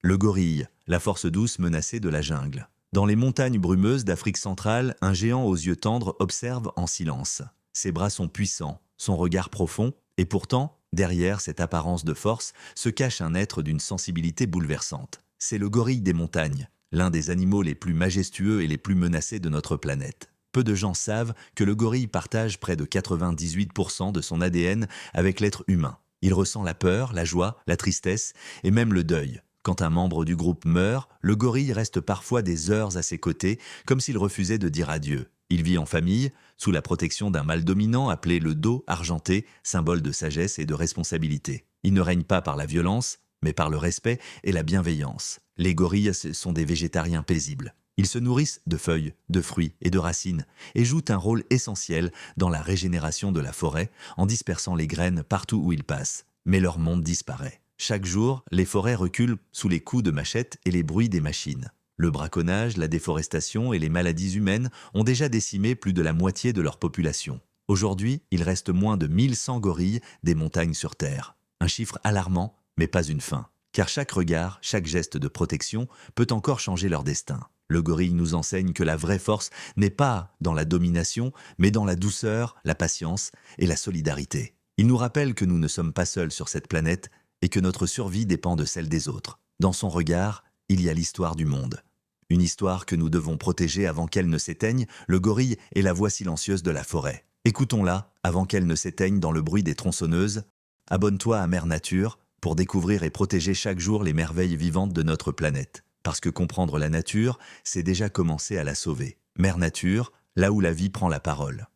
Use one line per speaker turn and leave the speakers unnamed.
Le gorille, la force douce menacée de la jungle. Dans les montagnes brumeuses d'Afrique centrale, un géant aux yeux tendres observe en silence. Ses bras sont puissants, son regard profond, et pourtant, derrière cette apparence de force, se cache un être d'une sensibilité bouleversante. C'est le gorille des montagnes, l'un des animaux les plus majestueux et les plus menacés de notre planète. Peu de gens savent que le gorille partage près de 98% de son ADN avec l'être humain. Il ressent la peur, la joie, la tristesse et même le deuil. Quand un membre du groupe meurt, le gorille reste parfois des heures à ses côtés, comme s'il refusait de dire adieu. Il vit en famille, sous la protection d'un mâle dominant appelé le dos argenté, symbole de sagesse et de responsabilité. Il ne règne pas par la violence, mais par le respect et la bienveillance. Les gorilles sont des végétariens paisibles. Ils se nourrissent de feuilles, de fruits et de racines et jouent un rôle essentiel dans la régénération de la forêt en dispersant les graines partout où ils passent. Mais leur monde disparaît. Chaque jour, les forêts reculent sous les coups de machettes et les bruits des machines. Le braconnage, la déforestation et les maladies humaines ont déjà décimé plus de la moitié de leur population. Aujourd'hui, il reste moins de 1100 gorilles des montagnes sur Terre. Un chiffre alarmant, mais pas une fin. Car chaque regard, chaque geste de protection peut encore changer leur destin. Le gorille nous enseigne que la vraie force n'est pas dans la domination, mais dans la douceur, la patience et la solidarité. Il nous rappelle que nous ne sommes pas seuls sur cette planète et que notre survie dépend de celle des autres. Dans son regard, il y a l'histoire du monde. Une histoire que nous devons protéger avant qu'elle ne s'éteigne. Le gorille est la voix silencieuse de la forêt. Écoutons-la avant qu'elle ne s'éteigne dans le bruit des tronçonneuses. Abonne-toi à Mère Nature pour découvrir et protéger chaque jour les merveilles vivantes de notre planète. Parce que comprendre la nature, c'est déjà commencer à la sauver. Mère Nature, là où la vie prend la parole.